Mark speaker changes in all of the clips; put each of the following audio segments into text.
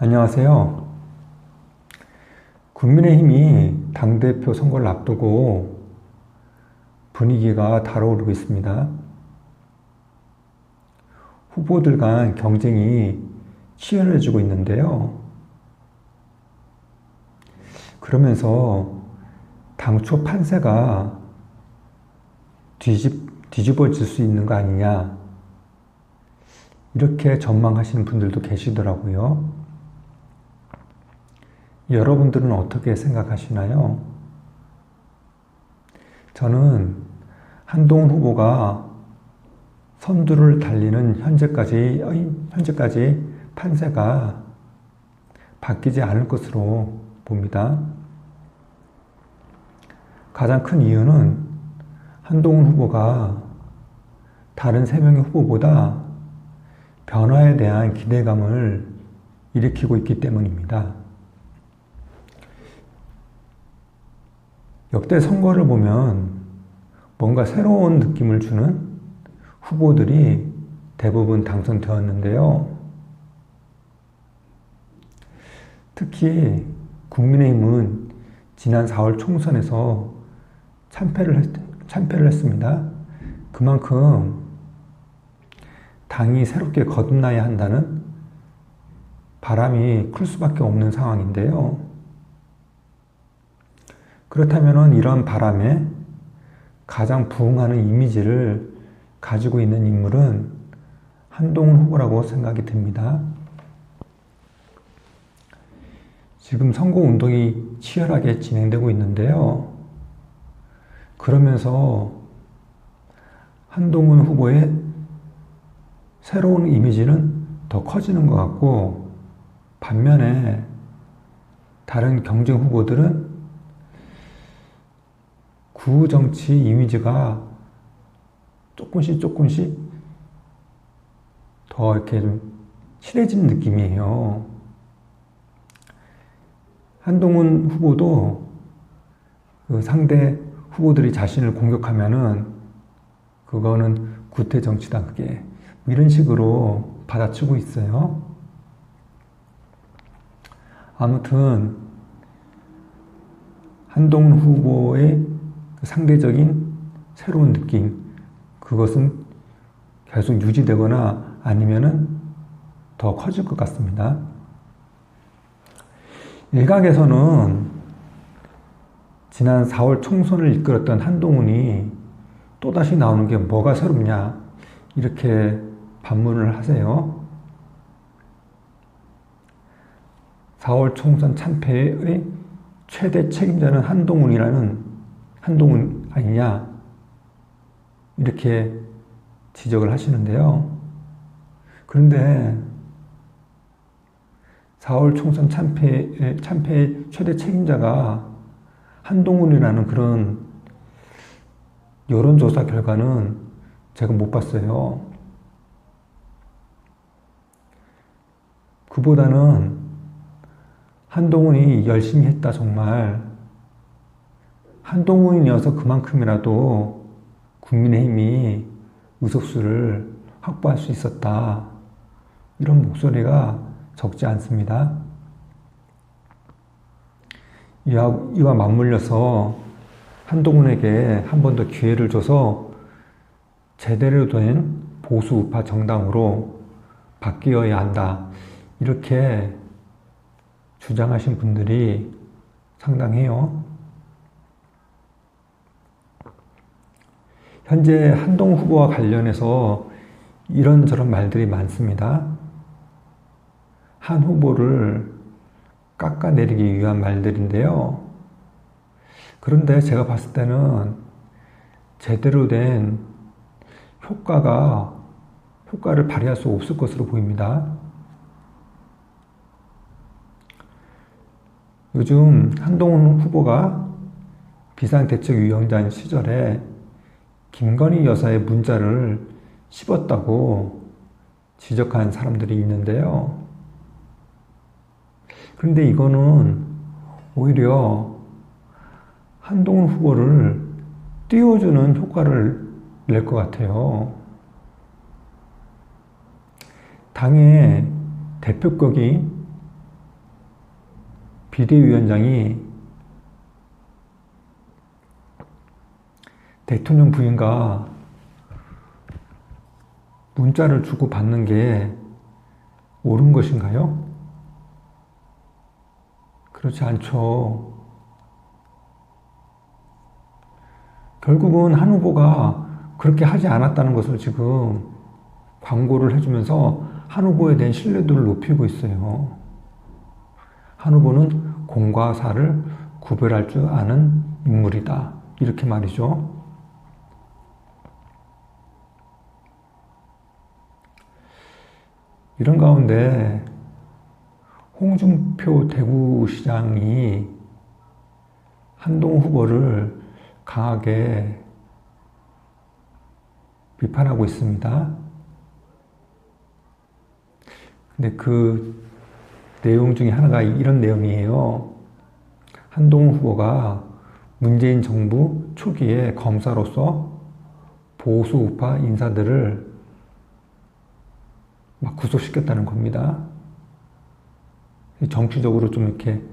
Speaker 1: 안녕하세요. 국민의힘이 당대표 선거를 앞두고 분위기가 달아오르고 있습니다. 후보들 간 경쟁이 치열해지고 있는데요. 그러면서 당초 판세가 뒤집어질 수 있는 거 아니냐, 이렇게 전망하시는 분들도 계시더라고요. 여러분들은 어떻게 생각하시나요? 저는 한동훈 후보가 선두를 달리는 현재까지 판세가 바뀌지 않을 것으로 봅니다. 가장 큰 이유는 한동훈 후보가 다른 3명의 후보보다 변화에 대한 기대감을 일으키고 있기 때문입니다. 역대 선거를 보면 뭔가 새로운 느낌을 주는 후보들이 대부분 당선되었는데요. 특히 국민의힘은 지난 4월 총선에서 참패를 했습니다. 그만큼 당이 새롭게 거듭나야 한다는 바람이 클 수밖에 없는 상황인데요. 그렇다면 이런 바람에 가장 부응하는 이미지를 가지고 있는 인물은 한동훈 후보라고 생각이 듭니다. 지금 선거운동이 치열하게 진행되고 있는데요. 그러면서 한동훈 후보의 새로운 이미지는 더 커지는 것 같고, 반면에 다른 경쟁 후보들은 구정치 이미지가 조금씩 더 이렇게 좀 칠해지는 느낌이에요. 한동훈 후보도 그 상대 후보들이 자신을 공격하면은 그거는 구태 정치다, 그게. 이런 식으로 받아치고 있어요. 아무튼 한동훈 후보의 상대적인 새로운 느낌, 그것은 계속 유지되거나 아니면은 더 커질 것 같습니다. 일각에서는 지난 4월 총선을 이끌었던 한동훈이 또다시 나오는 게 뭐가 새롭냐, 이렇게 반문을 하세요. 4월 총선 참패의 최대 책임자는 한동훈 아니냐, 이렇게 지적을 하시는데요. 그런데 4월 총선 참패의 최대 책임자가 한동훈이라는 그런 여론조사 결과는 제가 못 봤어요. 그보다는 한동훈이 열심히 했다, 정말. 한동훈이어서 그만큼이라도 국민의힘이 의석수를 확보할 수 있었다, 이런 목소리가 적지 않습니다. 이와 맞물려서 한동훈에게 한 번 더 기회를 줘서 제대로 된 보수 우파 정당으로 바뀌어야 한다, 이렇게 주장하신 분들이 상당해요. 현재 한동훈 후보와 관련해서 이런저런 말들이 많습니다. 한 후보를 깎아내리기 위한 말들인데요. 그런데 제가 봤을 때는 제대로 된 효과를 발휘할 수 없을 것으로 보입니다. 요즘 한동훈 후보가 비상대책위원장 시절에 김건희 여사의 문자를 씹었다고 지적한 사람들이 있는데요. 그런데 이거는 오히려 한동훈 후보를 띄워주는 효과를 낼 것 같아요. 당의 대표격인 비대위원장이 대통령 부인과 문자를 주고 받는 게 옳은 것인가요? 그렇지 않죠. 결국은 한 후보가 그렇게 하지 않았다는 것을 지금 광고를 해주면서 한 후보에 대한 신뢰도를 높이고 있어요. 한 후보는 공과 사를 구별할 줄 아는 인물이다. 이렇게 말이죠. 이런 가운데 홍준표 대구시장이 한동훈 후보를 강하게 비판하고 있습니다. 근데 그 내용 중에 하나가 이런 내용이에요. 한동훈 후보가 문재인 정부 초기에 검사로서 보수 우파 인사들을 막 구속시켰다는 겁니다. 정치적으로 좀 이렇게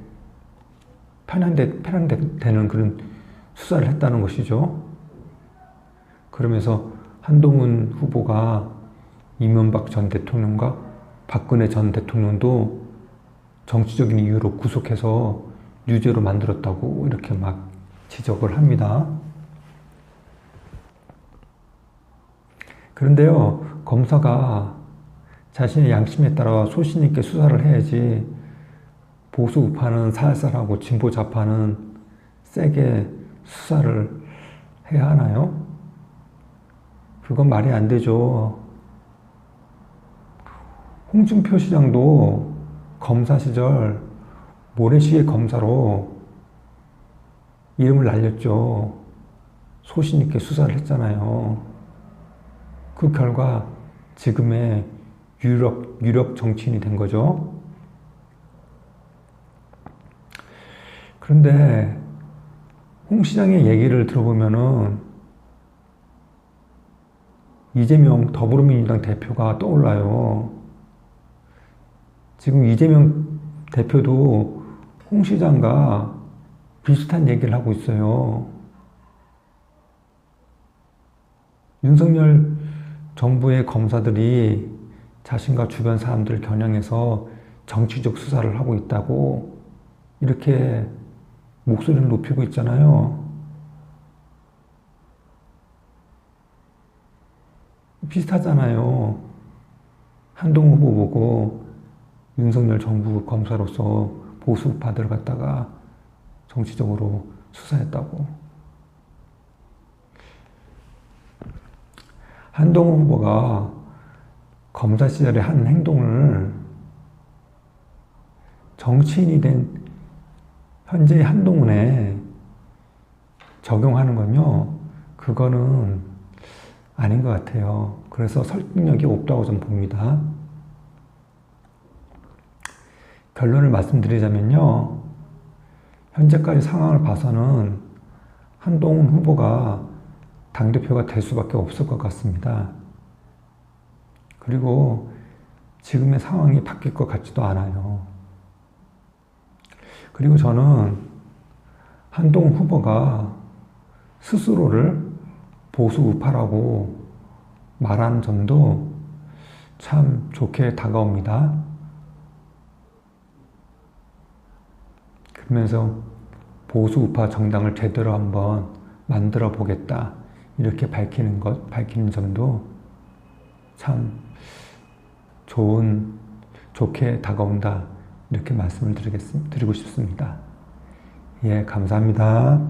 Speaker 1: 편향되는 그런 수사를 했다는 것이죠. 그러면서 한동훈 후보가 이명박 전 대통령과 박근혜 전 대통령도 정치적인 이유로 구속해서 유죄로 만들었다고 이렇게 막 지적을 합니다. 그런데요, 검사가 자신의 양심에 따라 소신 있게 수사를 해야지 보수 우파는 살살하고 진보 좌파는 세게 수사를 해야 하나요? 그건 말이 안 되죠. 홍준표 시장도 검사 시절 모래시계 검사로 이름을 날렸죠. 소신 있게 수사를 했잖아요. 그 결과 지금의 유력 정치인이 된 거죠. 그런데 홍 시장의 얘기를 들어보면은 이재명 더불어민주당 대표가 떠올라요. 지금 이재명 대표도 홍 시장과 비슷한 얘기를 하고 있어요. 윤석열 정부의 검사들이 자신과 주변 사람들을 겨냥해서 정치적 수사를 하고 있다고 이렇게 목소리를 높이고 있잖아요. 비슷하잖아요. 한동훈 후보 보고 윤석열 정부 검사로서 보수 우파들을 갖다가 정치적으로 수사했다고. 한동훈 후보가 검사 시절에 한 행동을 정치인이 된 현재의 한동훈에 적용하는 건요, 그거는 아닌 것 같아요. 그래서 설득력이 없다고 좀 봅니다. 결론을 말씀드리자면요, 현재까지 상황을 봐서는 한동훈 후보가 당대표가 될 수밖에 없을 것 같습니다. 그리고 지금의 상황이 바뀔 것 같지도 않아요. 그리고 저는 한동훈 후보가 스스로를 보수 우파라고 말하는 점도 참 좋게 다가옵니다. 그러면서 보수 우파 정당을 제대로 한번 만들어 보겠다, 이렇게 밝히는 점도 참 좋게 다가온다, 이렇게 말씀을 드리고 싶습니다. 예, 감사합니다.